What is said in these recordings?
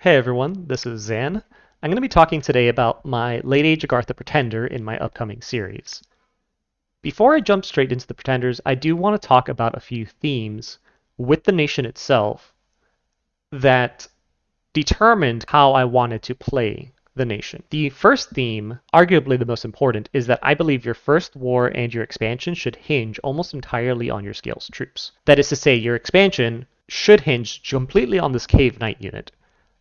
Hey everyone, this is Zan. I'm going to be talking today about my Late Age Agartha Pretender in my upcoming series. Before I jump straight into the Pretenders, I do want to talk about a few themes with the nation itself that determined how I wanted to play the nation. The first theme, arguably the most important, is that I believe your first war and your expansion should hinge almost entirely on your scales troops. That is to say, your expansion should hinge completely on this Cave Knight unit.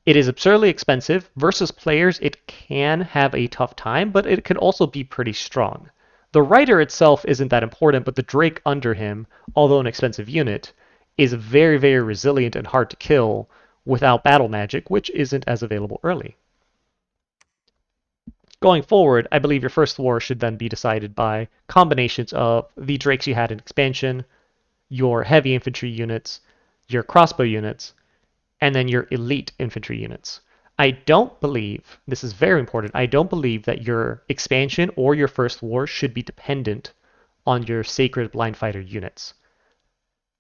It is absurdly expensive. Versus players, it can have a tough time, but it can also be pretty strong. The Rider itself isn't that important, but the Drake under him, although an expensive unit, is very, very resilient and hard to kill without battle magic, which isn't as available early. Going forward, I believe your first war should then be decided by combinations of the Drakes you had in expansion, your heavy infantry units, your crossbow units, and then your elite infantry units. I don't believe, this is very important, I don't believe that your expansion or your first war should be dependent on your sacred blind fighter units.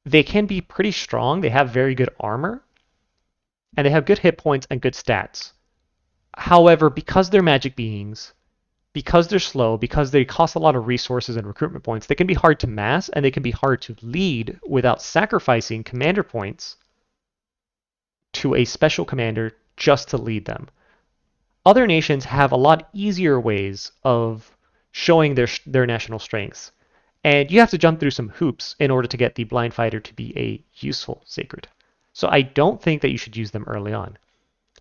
They can be pretty strong, they have very good armor, and they have good hit points and good stats. However, because they're magic beings, because they're slow, because they cost a lot of resources and recruitment points, they can be hard to mass and they can be hard to lead without sacrificing commander points to a special commander just to lead them. Other nations have a lot easier ways of showing their national strengths, and you have to jump through some hoops in order to get the blind fighter to be a useful sacred. So I don't think that you should use them early on.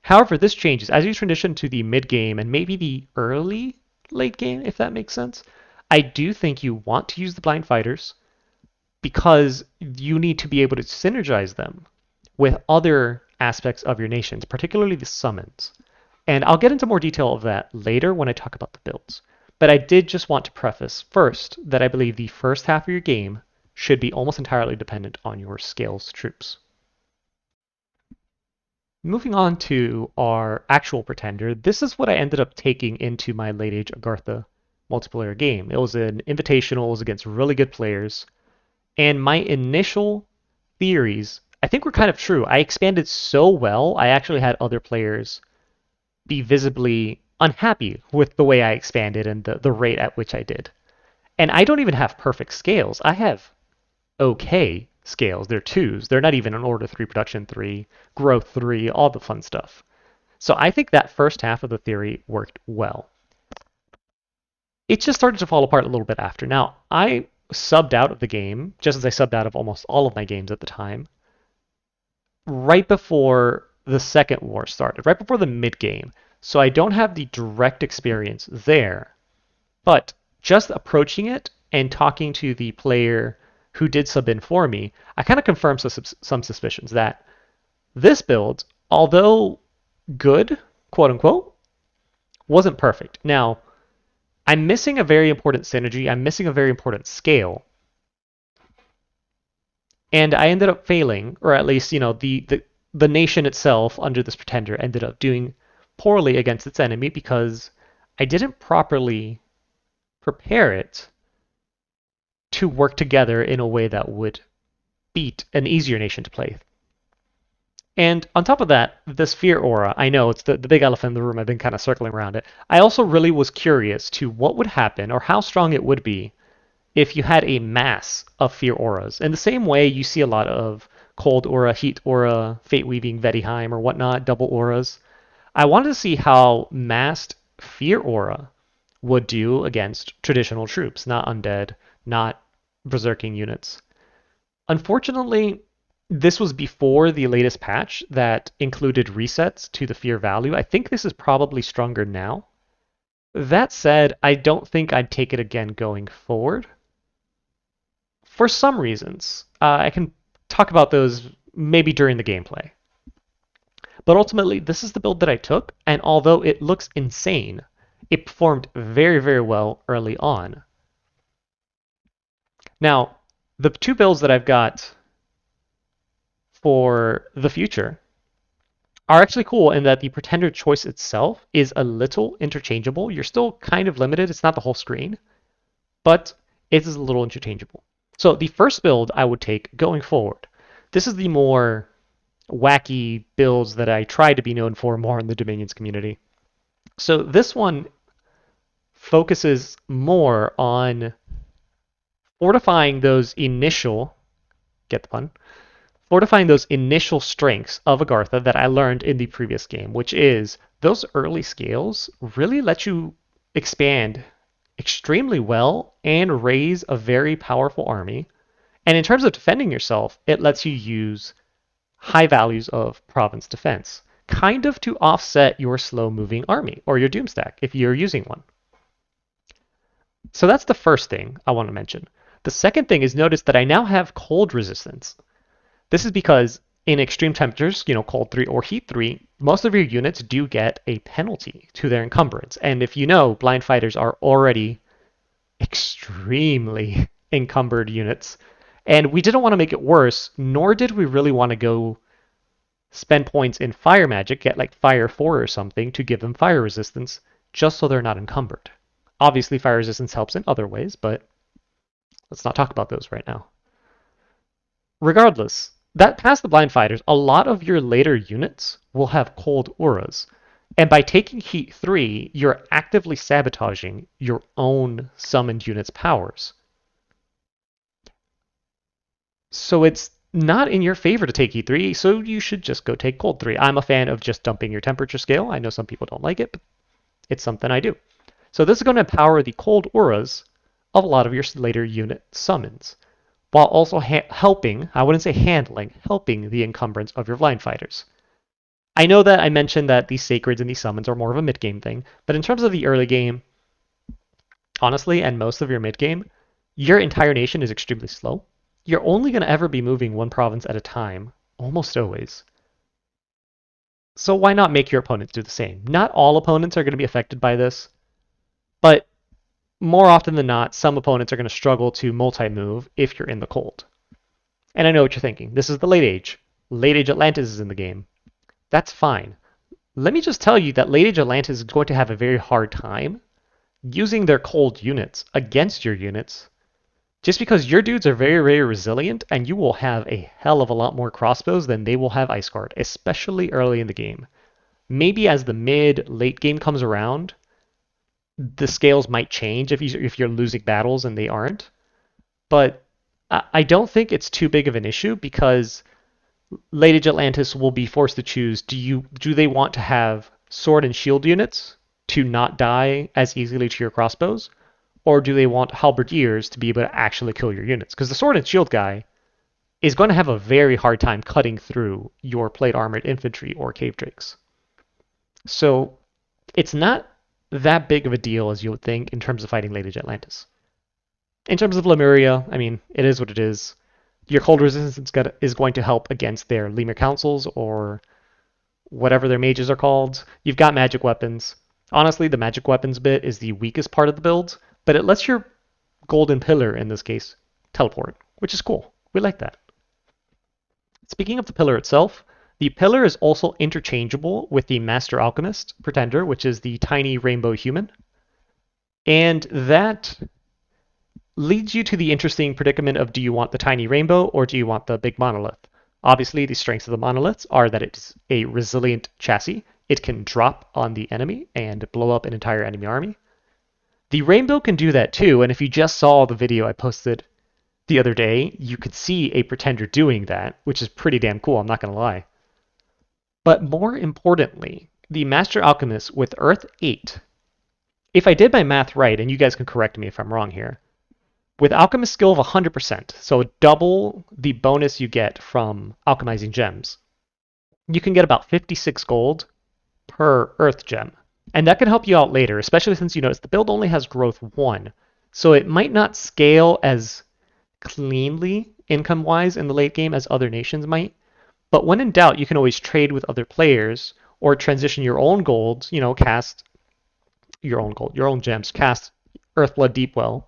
However, this changes as you transition to the mid game and maybe the early late game, if that makes sense. I do think you want to use the blind fighters because you need to be able to synergize them with other aspects of your nations, particularly the summons. And I'll get into more detail of that later when I talk about the builds. But I did just want to preface first that I believe the first half of your game should be almost entirely dependent on your scales troops. Moving on to our actual pretender, this is what I ended up taking into my Late Age Agartha multiplayer game. It was an invitational, it was against really good players, and my initial theories I think were kind of true. I expanded so well, I actually had other players be visibly unhappy with the way I expanded and the rate at which I did. And I don't even have perfect scales. I have okay scales. They're twos. They're not even an order 3, production 3, growth 3, all the fun stuff. So I think that first half of the theory worked well. It just started to fall apart a little bit after. Now, I subbed out of the game, just as I subbed out of almost all of my games at the time, right before the second war started, right before the mid game. So I don't have the direct experience there. But just approaching it and talking to the player who did sub in for me, I kind of confirmed some suspicions that this build, although good, quote unquote, wasn't perfect. Now, I'm missing a very important synergy. I'm missing a very important scale. And I ended up failing, or at least, the nation itself under this pretender ended up doing poorly against its enemy because I didn't properly prepare it to work together in a way that would beat an easier nation to play. And on top of that, this fear aura, I know it's the big elephant in the room, I've been kind of circling around it. I also really was curious to what would happen or how strong it would be if you had a mass of fear auras. In the same way you see a lot of cold aura, heat aura, fate weaving, Vedheim or whatnot, double auras. I wanted to see how massed fear aura would do against traditional troops, not undead, not berserking units. Unfortunately, this was before the latest patch that included resets to the fear value. I think this is probably stronger now. That said, I don't think I'd take it again going forward for some reasons. I can talk about those maybe during the gameplay. But ultimately, this is the build that I took, and although it looks insane, it performed very, very well early on. Now, the two builds that I've got for the future are actually cool in that the pretender choice itself is a little interchangeable. You're still kind of limited. It's not the whole screen, but it is a little interchangeable. So the first build I would take going forward, this is the more wacky builds that I try to be known for more in the Dominions community. So this one focuses more on fortifying those initial, get the pun, fortifying those initial strengths of Agartha that I learned in the previous game, which is those early scales really let you expand extremely well and raise a very powerful army. And in terms of defending yourself, it lets you use high values of province defense, kind of to offset your slow moving army or your doom stack if you're using one. So that's the first thing I want to mention. The second thing is notice that I now have cold resistance. This is because in extreme temperatures, cold 3 or heat 3, most of your units do get a penalty to their encumbrance. And if you know, blind fighters are already extremely encumbered units. And we didn't want to make it worse, nor did we really want to go spend points in fire magic, get like fire 4 or something to give them fire resistance, just so they're not encumbered. Obviously, fire resistance helps in other ways, but let's not talk about those right now. Regardless, that past the blind fighters, a lot of your later units will have cold auras. And by taking heat 3, you're actively sabotaging your own summoned unit's powers. So it's not in your favor to take heat 3, so you should just go take cold 3. I'm a fan of just dumping your temperature scale. I know some people don't like it, but it's something I do. So this is going to empower the cold auras of a lot of your later unit summons, while also helping, I wouldn't say handling, helping the encumbrance of your blind fighters. I know that I mentioned that these sacreds and these summons are more of a mid-game thing, but in terms of the early game, honestly, and most of your mid-game, your entire nation is extremely slow. You're only going to ever be moving one province at a time, almost always. So why not make your opponents do the same? Not all opponents are going to be affected by this, but more often than not, some opponents are going to struggle to multi-move if you're in the cold. And I know what you're thinking. This is the late age. Late Age Atlantis is in the game. That's fine. Let me just tell you that Late Age Atlantis is going to have a very hard time using their cold units against your units, just because your dudes are very, very resilient and you will have a hell of a lot more crossbows than they will have Ice Guard, especially early in the game. Maybe as the mid-late game comes around, the scales might change if you're losing battles and they aren't. But I don't think it's too big of an issue because Late Age Atlantis will be forced to choose, do they want to have sword and shield units to not die as easily to your crossbows? Or do they want halberdiers to be able to actually kill your units? Because the sword and shield guy is going to have a very hard time cutting through your plate armored infantry or cave drakes. So it's not that big of a deal as you would think in terms of fighting Late Age Atlantis. In terms of Lemuria, I mean, it is what it is. Your cold resistance is going to help against their Lemur Councils or whatever their mages are called. You've got magic weapons. Honestly, the magic weapons bit is the weakest part of the build, but it lets your golden pillar, in this case, teleport, which is cool. We like that. Speaking of the pillar itself, the pillar is also interchangeable with the Master Alchemist Pretender, which is the tiny rainbow human. And that leads you to the interesting predicament of, do you want the tiny rainbow or do you want the big monolith? Obviously, the strengths of the monoliths are that it's a resilient chassis. It can drop on the enemy and blow up an entire enemy army. The rainbow can do that too, and if you just saw the video I posted the other day, you could see a pretender doing that, which is pretty damn cool, I'm not going to lie. But more importantly, the Master Alchemist with Earth 8, if I did my math right, and you guys can correct me if I'm wrong here, with Alchemist skill of 100%, so double the bonus you get from alchemizing gems, you can get about 56 gold per Earth gem. And that can help you out later, especially since you notice the build only has growth 1. So it might not scale as cleanly income-wise in the late game as other nations might. But when in doubt, you can always trade with other players or transition your own gold, cast your own gold, your own gems, cast Earthblood Deepwell,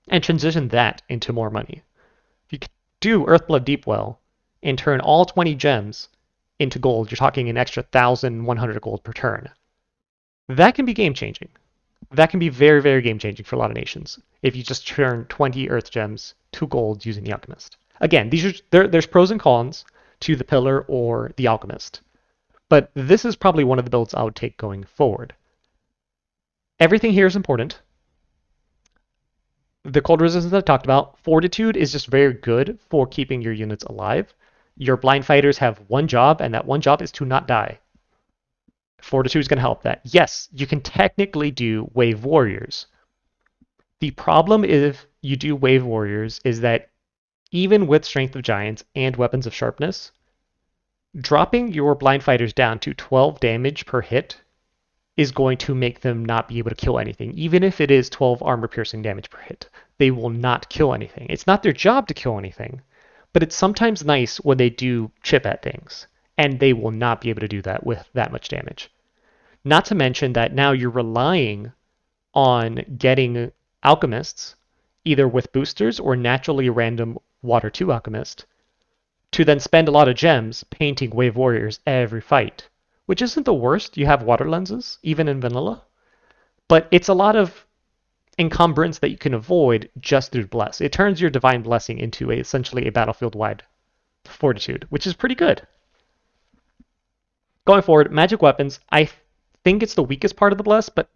and transition that into more money. If you do Earthblood Deepwell and turn all 20 gems into gold, you're talking an extra 1,100 gold per turn. That can be game-changing. That can be very, very game-changing for a lot of nations if you just turn 20 Earth gems to gold using the Alchemist. Again, there's pros and cons. to the Pillar or the Alchemist. But this is probably one of the builds I would take going forward. Everything here is important. The cold resistance that I talked about, Fortitude is just very good for keeping your units alive. Your blind fighters have one job, and that one job is to not die. Fortitude is going to help that. Yes, you can technically do Wave Warriors. The problem if you do Wave Warriors is that even with Strength of Giants and Weapons of Sharpness, dropping your blind fighters down to 12 damage per hit is going to make them not be able to kill anything. Even if it is 12 armor piercing damage per hit, they will not kill anything. It's not their job to kill anything, but it's sometimes nice when they do chip at things, and they will not be able to do that with that much damage. Not to mention that now you're relying on getting alchemists, either with boosters or naturally random Water 2 alchemist, to then spend a lot of gems painting Wave Warriors every fight, which isn't the worst. You have water lenses, even in vanilla, but it's a lot of encumbrance that you can avoid just through Bless. It turns your Divine Blessing into essentially a battlefield-wide Fortitude, which is pretty good. Going forward, magic weapons, I think it's the weakest part of the Bless, but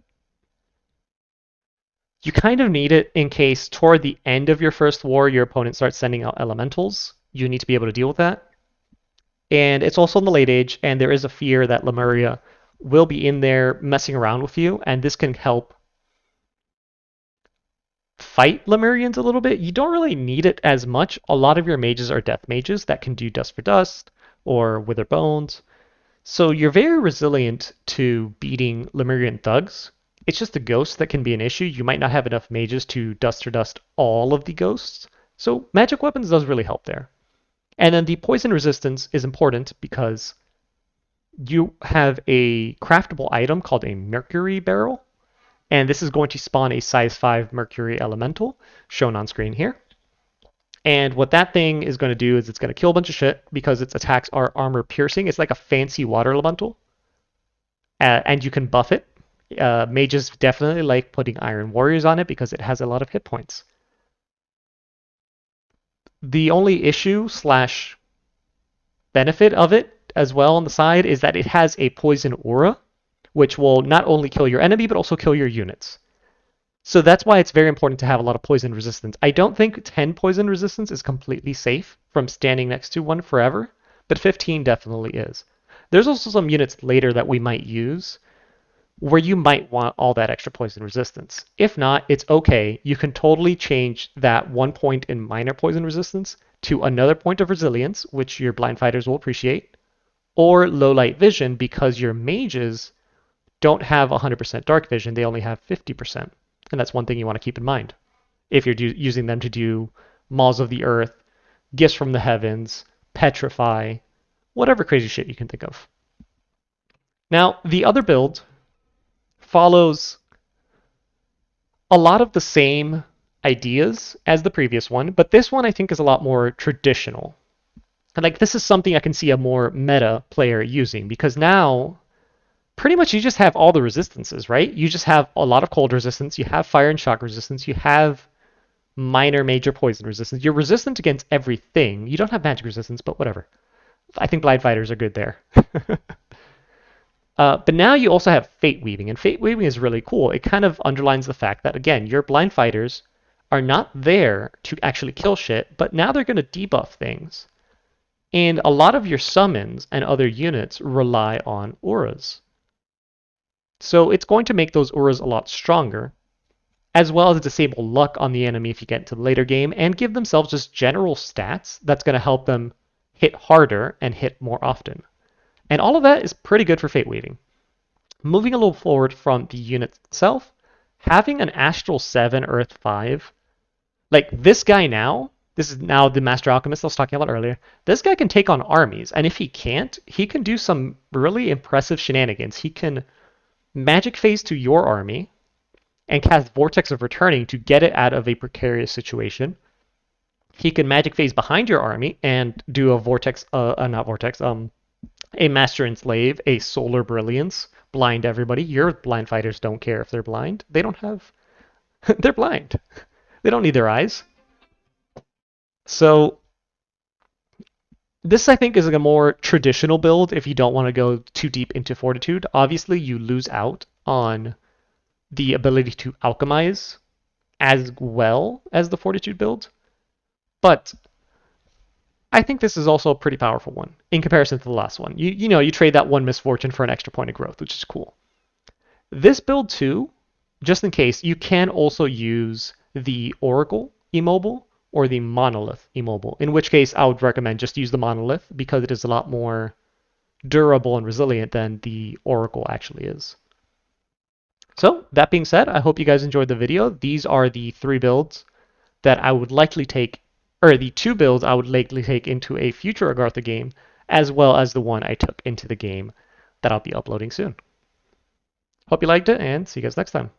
you kind of need it in case toward the end of your first war, your opponent starts sending out elementals. You need to be able to deal with that. And it's also in the late age, and there is a fear that Lemuria will be in there messing around with you, and this can help fight Lemurians a little bit. You don't really need it as much. A lot of your mages are death mages that can do Dust for Dust or Wither Bones. So you're very resilient to beating Lemurian thugs. It's just the ghosts that can be an issue. You might not have enough mages to Dust for Dust all of the ghosts. So magic weapons does really help there. And then the poison resistance is important because you have a craftable item called a Mercury barrel, and this is going to spawn a size 5 Mercury elemental, shown on screen here. And what that thing is going to do is it's going to kill a bunch of shit because its attacks are armor piercing. It's like a fancy water elemental, and you can buff it. Mages definitely like putting Iron Warriors on it because it has a lot of hit points. The only issue slash benefit of it as well on the side is that it has a poison aura, which will not only kill your enemy but also kill your units. So that's why it's very important to have a lot of poison resistance. I don't think 10 poison resistance is completely safe from standing next to one forever, but 15 definitely is. There's also some units later that we might use where you might want all that extra poison resistance. If not, it's okay. You can totally change that 1 point in minor poison resistance to another point of resilience, which your blind fighters will appreciate, or low light vision because your mages don't have 100% dark vision, they only have 50%. And that's one thing you want to keep in mind if you're using them to do Maws of the Earth, Gifts from the Heavens, Petrify, whatever crazy shit you can think of. Now, the other build follows a lot of the same ideas as the previous one, but this one I think is a lot more traditional. And like this is something I can see a more meta player using because now pretty much you just have all the resistances, right? You just have a lot of cold resistance, you have fire and shock resistance, you have minor major poison resistance. You're resistant against everything. You don't have magic resistance, but whatever. I think blind fighters are good there. But now you also have Fate Weaving, and Fate Weaving is really cool. It kind of underlines the fact that, again, your blind fighters are not there to actually kill shit, but now they're going to debuff things. And a lot of your summons and other units rely on auras. So it's going to make those auras a lot stronger, as well as disable luck on the enemy if you get into the later game, and give themselves just general stats that's going to help them hit harder and hit more often. And all of that is pretty good for Fate Weaving. Moving a little forward from the unit itself, having an Astral 7 Earth 5, like this guy now, this is now the Master Alchemist I was talking about earlier, this guy can take on armies, and if he can't, he can do some really impressive shenanigans. He can magic phase to your army and cast Vortex of Returning to get it out of a precarious situation. He can magic phase behind your army and do a vortex, a Master Enslave, a Solar Brilliance, blind everybody. Your blind fighters don't care if they're blind. They don't have... they're blind. They don't need their eyes. So This, I think, is like a more traditional build if you don't want to go too deep into Fortitude. Obviously, you lose out on the ability to alchemize as well as the Fortitude build, but I think this is also a pretty powerful one in comparison to the last one. You trade that one misfortune for an extra point of growth, which is cool. This build too, just in case, you can also use the Oracle immobile or the Monolith immobile, in which case I would recommend just use the Monolith because it is a lot more durable and resilient than the Oracle actually is. So that being said, I hope you guys enjoyed the video. These are the three builds that I would likely take, or the two builds I would likely take into a future Agartha game, as well as the one I took into the game that I'll be uploading soon. Hope you liked it, and see you guys next time.